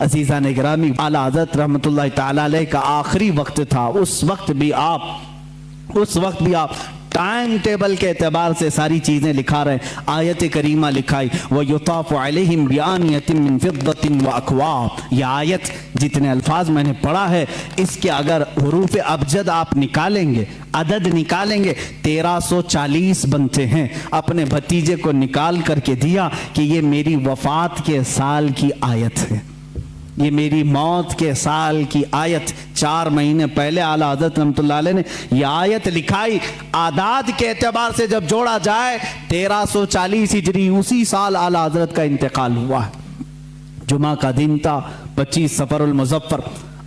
अज़ीज़ान गिरामी, आला हज़रत रहमतुल्लाहि ताला अलैह का आखिरी वक्त था। उस वक्त भी आप टाइम टेबल के एतबार से सारी चीज़ें लिखा रहे। आयत करीमा लिखाई, व युताफ़ु अलैहिम बिआनियतिन मिन फिद्दतिन व अक्वाब। यह आयत जितने अल्फाज मैंने पढ़ा है, इसके अगर हुरूफ अबजद आप निकालेंगे, अदद निकालेंगे, 1340 बनते हैं। अपने भतीजे को निकाल करके दिया कि ये मेरी वफात के साल की आयत है, ये मेरी मौत के साल की आयत। 4 महीने पहले आला हज़रत रहमतुल्लाह अलैह ने यह आयत लिखाई। आदाद के एतबार से जब जोड़ा जाए 1340 हिजरी, उसी साल आला हज़रत का इंतकाल हुआ है। जुमा का दिन था, 25 सफरुल मुज़फ़्फ़र।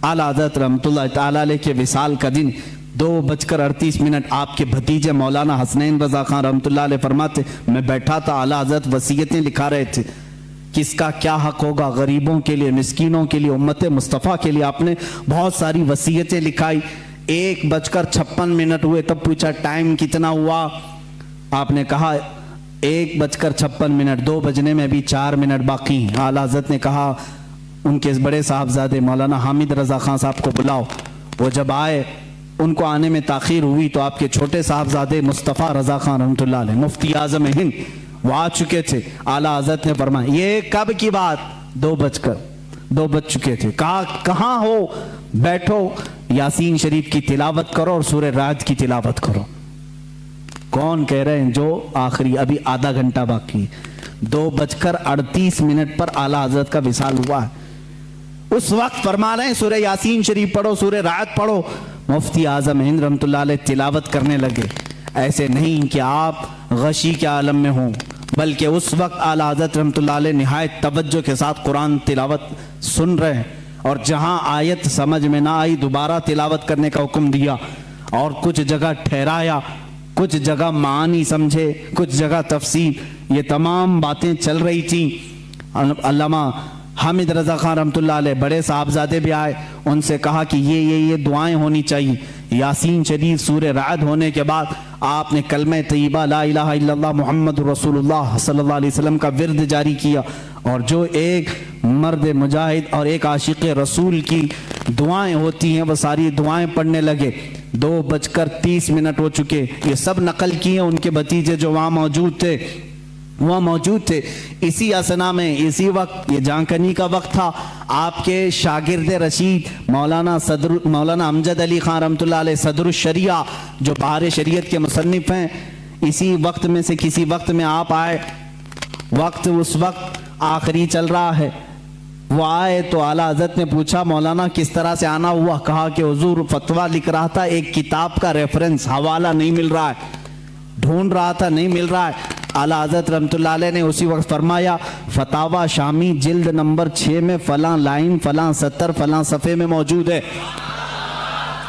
आला हज़रत रहमतुल्लाह ताला अलैह के विसाल का दिन 2:38 आपके भतीजे मौलाना हसनैन रज़ा खान रहमतुल्लाह अलैह फरमाते, मैं बैठा था, आला हज़रत वसीयतें लिखा रहे थे, किसका क्या हक होगा, गरीबों के लिए, मिस्कीनों के लिए, उम्मत मुस्तफ़ा के लिए। आपने बहुत सारी वसीयतें लिखाई। 1:56 हुए, तब पूछा टाइम कितना हुआ? आपने कहा 1:56, 2 बजने में भी 4 मिनट बाकी। आला हज़रत ने कहा उनके बड़े साहबजादे मौलाना हामिद रज़ा खान साहब को बुलाओ। वो जब आए, उनको आने में ताख़ीर हुई तो आपके छोटे साहबजादे मुस्तफ़ा रज़ा खान रहमतुल्लाह अलैह, मुफ्ती आज़म हिंद, वो आ चुके थे। आला हज़रत ने फरमाया, ये कब की बात? 2 बज चुके थे। कहा कहाँ हो? बैठो, यासीन शरीफ की तिलावत करो और सूरह राद की तिलावत करो। कौन कह रहे हैं? जो आखिरी, अभी आधा घंटा बाकी। 2:38 पर आला हज़रत का विसाल हुआ है। उस वक्त फरमा रहे हैं सूरह यासीन शरीफ पढ़ो, सूरह राद पढ़ो। मुफ्ती आज़म हिंद रहमतुल्लाह अलैह तिलावत करने लगे। ऐसे नहीं कि आप गशी के आलम में हों, बल्कि उस वक्त आला हज़रत रहमतुल्लाह अलैह निहायत तवज्जो के साथ कुरान तिलावत सुन रहे हैं। और जहां आयत समझ में ना आई, दोबारा तिलावत करने का हुक्म दिया और कुछ जगह ठहराया, कुछ जगह मानी समझे, कुछ जगह तफसीर। ये तमाम बातें चल रही थी। अल्लामा हामिद रज़ा खान रहमतुल्लाह अलैह, बड़े साहबजादे भी आए, उनसे कहा कि ये दुआएं होनी चाहिए। यासीन शरीफ, सूरह राद होने के बाद आपने कलमे तय्यबा ला इलाहा इल्लल्लाह मुहम्मदुर रसूलुल्लाह सल्लल्लाहु अलैहि वसल्लम का विर्द जारी किया। और जो एक मर्द मुजाहिद और एक आशिक रसूल की दुआएं होती हैं, वो सारी दुआएं पढ़ने लगे। 2:30 हो चुके। ये सब नकल किए उनके भतीजे जो वहाँ मौजूद थे। इसी असना में, इसी वक्त, ये जानकनी का वक्त था, आपके शागिर्द रशीद मौलाना अमजद अली खान रहमतुल्लाह अलैह सदरुश शरिया, जो बहार शरीयत के मुसन्निफ हैं, इसी वक्त में से किसी वक्त में आप आए। वक्त उस वक्त आखिरी चल रहा है। वो आए तो आला हज़रत ने पूछा, मौलाना किस तरह से आना हुआ? कहा कि हुजूर फतवा लिख रहा था, एक किताब का रेफरेंस, हवाला नहीं मिल रहा है, ढूंढ रहा था, नहीं मिल रहा है। आला हज़रत रहमतुल्लाह अलैह ने उसी वक्त फरमाया, फतावा शामी जिल्द नंबर 6 में फलां लाइन, फलां सतर, फलां सफ़े में मौजूद है,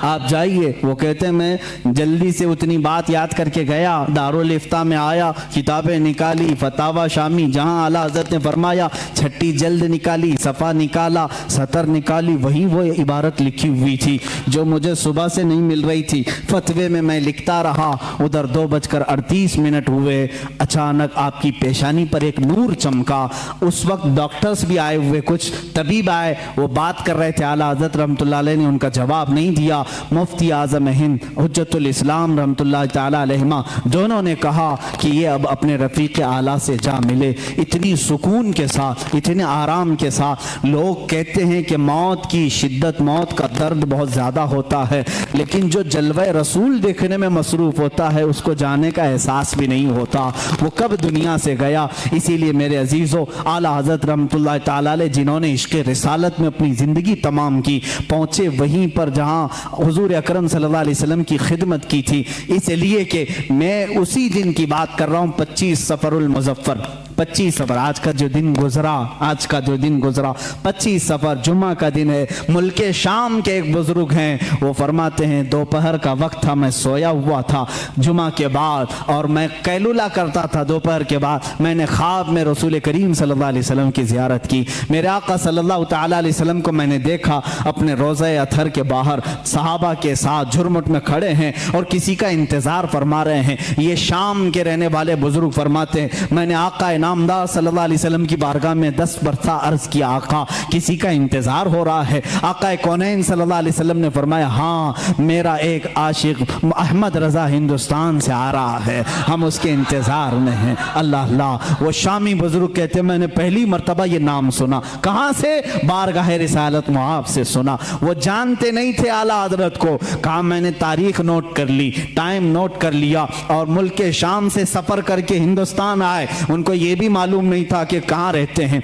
आप जाइए। वो कहते हैं मैं जल्दी से उतनी बात याद करके गया, दारुल इफ्ता में आया, किताबें निकाली, फतावा शामी, जहाँ आला हज़रत ने फरमाया, छठी जल्द निकाली, सफ़ा निकाला, सतर निकाली, वही वो इबारत लिखी हुई थी जो मुझे सुबह से नहीं मिल रही थी। फतवे में मैं लिखता रहा। उधर 2:38 हुए, अचानक आपकी पेशानी पर एक नूर चमका। उस वक्त डॉक्टर्स भी आए हुए, कुछ तबीब आए, वो बात कर रहे थे। आला हज़रत रहमतुल्लाह अलैह ने उनका जवाब नहीं दिया। मुफ्ती आज़म हिंद हुज्जतुल इस्लाम रहमतुल्लाह ताला अलैहिमा, दोनों ने कहा कि ये अब अपने रफ़ीक़ आला से जा मिले। इतनी सुकून के साथ, इतने आराम के साथ। लोग कहते हैं कि मौत की शिद्दत, मौत का दर्द बहुत ज़्यादा होता है, लेकिन जो जलवा रसूल देखने में मसरूफ़ होता है, उसको जाने का एहसास भी नहीं होता वो कब दुनिया से गया। इसीलिए मेरे अजीज़ों, आला हज़रत रहमतुल्लाह ताला अलैह, जिन्होंने इश्क़ रिसालत में अपनी ज़िंदगी तमाम की, पहुँचे वहीं पर जहाँ हुजूर अकरम सल्लल्लाहु अलैहि वसल्लम की खिदमत की थी। इसलिए कि मैं उसी दिन की बात कर रहा हूँ, 25 सफरुल मुज़फ़्फ़र, 25 सफर, आज का जो दिन गुजरा 25 सफर जुम्मा का दिन है। मुल्के शाम के एक बुजुर्ग हैं, वो फरमाते हैं, दोपहर का वक्त था, मैं सोया हुआ था जुम्मा के बाद, और मैं कैलुला करता था दोपहर के बाद। मैंने ख्वाब में रसूल करीम सल्लल्लाहु अलैहि वसल्लम की ज़ियारत की। मेरे आका सल्लल्लाहु ताला अलैहि वसल्लम को मैंने देखा अपने रोज़े अतहर के बाहर सहाबा के साथ झुरमुट में खड़े हैं और किसी का इंतज़ार फरमा रहे हैं। ये शाम के रहने वाले बुजुर्ग फरमाते हैं, मैंने आका नामदार सल्लल्लाहु अलैहि वसल्लम की बारगाह में 10 मरतबा अर्ज किया, आका किसी का इंतजार हो रहा है। आका कौनैन सल्लल्लाहु अलैहि वसल्लम ने फरमाया, हाँ मेरा एक आशिक अहमद रजा हिंदुस्तान से आ रहा है, हम उसके इंतजार में हैं। अल्लाह अल्लाह। वो शामी बुजुर्ग कहते हैं मैंने पहली मरतबा ये नाम सुना। कहाँ से? बारगाह रिसालत मुआब से सुना। वो जानते नहीं थे आला हजरत को। कहा मैंने तारीख नोट कर ली, टाइम नोट कर लिया और मुल्क के शाम से सफर करके हिंदुस्तान आए। उनको ये भी मालूम नहीं था कि कहाँ रहते हैं।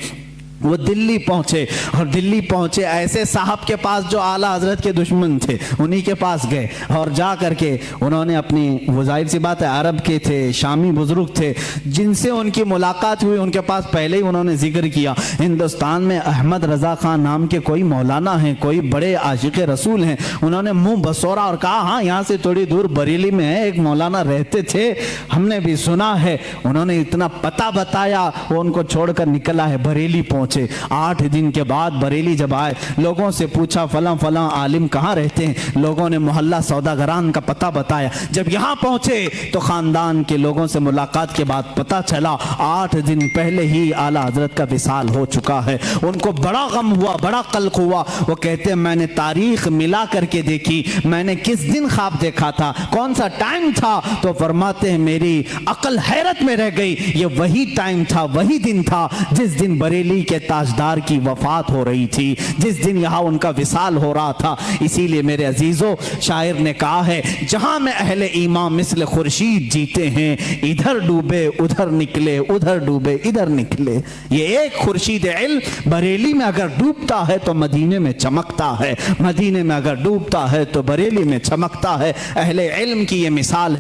वो दिल्ली पहुंचे और दिल्ली पहुंचे ऐसे साहब के पास जो आला हजरत के दुश्मन थे, उन्हीं के पास गए और जा करके उन्होंने अपनी, वो जाहिर सी बात है अरब के थे, शामी बुजुर्ग थे, जिनसे उनकी मुलाकात हुई उनके पास पहले ही उन्होंने जिक्र किया हिंदुस्तान में अहमद रजा खान नाम के कोई मौलाना हैं, कोई बड़े आशिक रसूल हैं। उन्होंने मुंह बसोरा और कहा हाँ यहाँ से थोड़ी दूर बरेली में है एक मौलाना रहते थे, हमने भी सुना है। उन्होंने इतना पता बताया, वो उनको छोड़कर निकला है, बरेली पहुंचे। 8 दिन के बाद बरेली जब आए, लोगों से पूछा फलां फलां आलिम कहाँ रहते हैं। लोगों ने मोहल्ला सौदागरान का पता बताया। जब यहाँ पहुंचे तो खानदान के लोगों से मुलाकात के बाद पता चला 8 दिन पहले ही आला हजरत का विसाल हो चुका है। उनको बड़ा गम हुआ, बड़ा कल्क हुआ। वो कहते हैं मैंने तारीख मिला करके देखी, मैंने किस दिन ख्वाब देखा था, कौन सा टाइम था। तो फरमाते हैं मेरी अकल हैरत में रह गई। ये वही टाइम था, वही दिन था जिस दिन बरेली के ताजदार की वफात हो रही थी, जिस दिन यहां उनका विसाल हो रहा था। इसीलिए मेरे अजीजों, शायर ने कहा है जहां में अहले ईमान मिस्ल खुर्शीद जीते हैं, इधर डूबे उधर निकले, उधर डूबे इधर निकले। ये एक खुर्शीद इल्म बरेली में अगर डूबता है तो मदीने में चमकता है, मदीने में अगर डूबता है तो बरेली में चमकता है। अहले इल्म की ये मिसाल है।